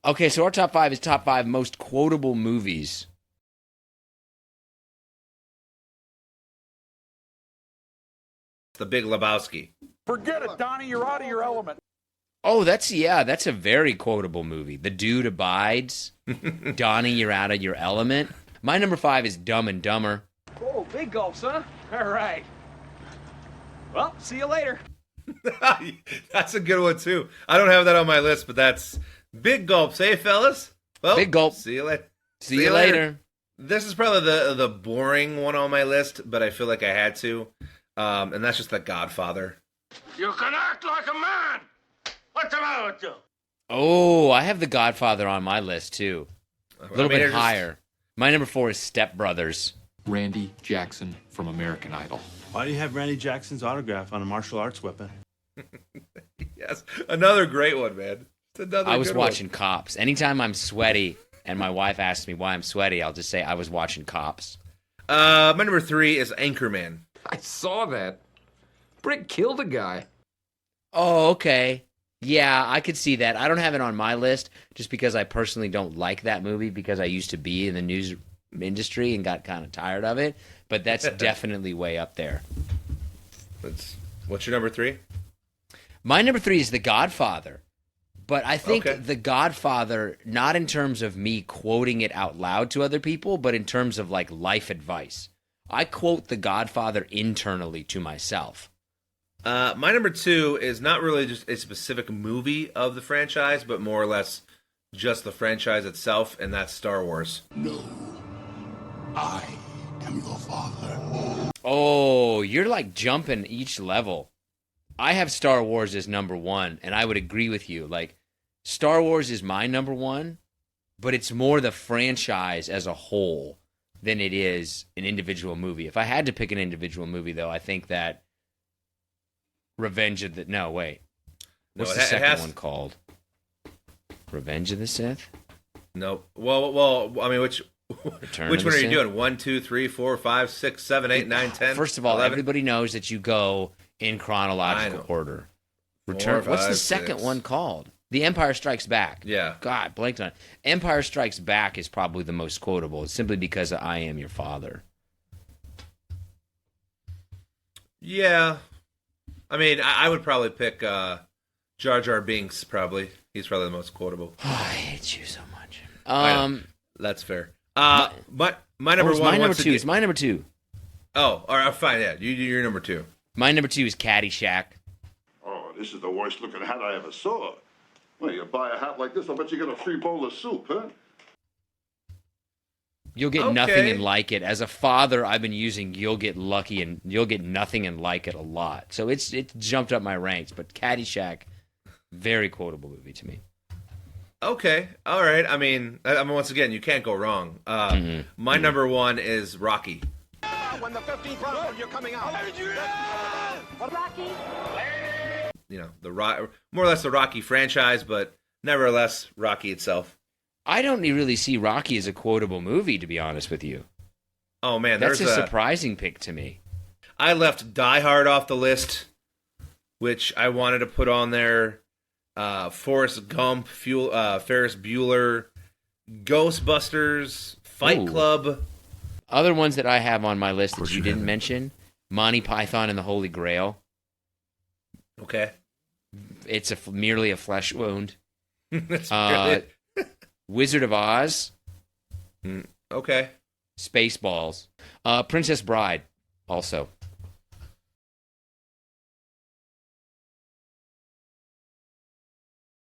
Okay, so our top 5 is top 5 most quotable movies. The Big Lebowski. Forget it, Donnie. You're out of your element. Oh, that's a very quotable movie. The Dude Abides. Donnie, you're out of your element. My number 5 is Dumb and Dumber. Oh, big gulps, huh? All right. Well, see you later. That's a good one, too. I don't have that on my list, but that's big gulps, hey, fellas? Well, Big gulp. See you later. See you later. This is probably the boring one on my list, but I feel like I had to. And that's just The Godfather. You can act like a man. What's the matter with you? Oh, I have The Godfather on my list, too. A little bit higher. My number 4 is Step Brothers. Randy Jackson from American Idol. Why do you have Randy Jackson's autograph on a martial arts weapon? Yes, another great one, man. I was watching Cops. Anytime I'm sweaty and my wife asks me why I'm sweaty, I'll just say I was watching Cops. My number 3 is Anchorman. I saw that. Brick killed a guy. Oh, okay. Yeah, I could see that. I don't have it on my list just because I personally don't like that movie because I used to be in the news industry and got kind of tired of it. But that's definitely way up there. What's your number 3? My number 3 is The Godfather. But I think Okay. The Godfather, not in terms of me quoting it out loud to other people, but in terms of like life advice. I quote The Godfather internally to myself. My number 2 is not really just a specific movie of the franchise, but more or less just the franchise itself, and that's Star Wars. No. I am your father. Oh, you're like jumping each level. I have Star Wars as number 1, and I would agree with you. Like, Star Wars is my number 1, but it's more the franchise as a whole than it is an individual movie. If I had to pick an individual movie, though, I think that Revenge of the... No, wait. What's the second one called? Revenge of the Sith? No. Well, I mean, which Return one of the are you Sith? doing? 1, 2, 3, 4, 5, 6, 7, 8, 9, 10? First of all, 11? everybody knows that you go in chronological order. Return. 4, What's the 5, second 6. one called? The Empire Strikes Back. Yeah. God, blanked on it. Empire Strikes Back is probably the most quotable. It's simply because I am your father. Yeah. I mean, I would probably pick Jar Jar Binks, probably. He's probably the most quotable. Oh, I hate you so much. That's fair. But my number 1... My number 2 is my number 2. Oh, all right, fine, yeah. You're number 2. My number 2 is Caddyshack. Oh, this is the worst looking hat I ever saw. Well, you buy a hat like this, I'll bet you get a free bowl of soup, huh? You'll get nothing and like it. As a father, I've been using you'll get lucky and you'll get nothing and like it a lot. So it's jumped up my ranks. But Caddyshack, very quotable movie to me. Okay, all right. I mean, once again, you can't go wrong. My number 1 is Rocky. When the 15th round, you're coming out. Rocky. You know, more or less the Rocky franchise, but nevertheless, Rocky itself. I don't really see Rocky as a quotable movie, to be honest with you. Oh, man. That's a surprising pick to me. I left Die Hard off the list, which I wanted to put on there. Forrest Gump, Ferris Bueller, Ghostbusters, Fight Club. Other ones that I have on my list that you didn't mention, Monty Python and the Holy Grail. Okay. It's merely a flesh wound. That's brilliant. Wizard of Oz. Okay. Spaceballs. Princess Bride, also.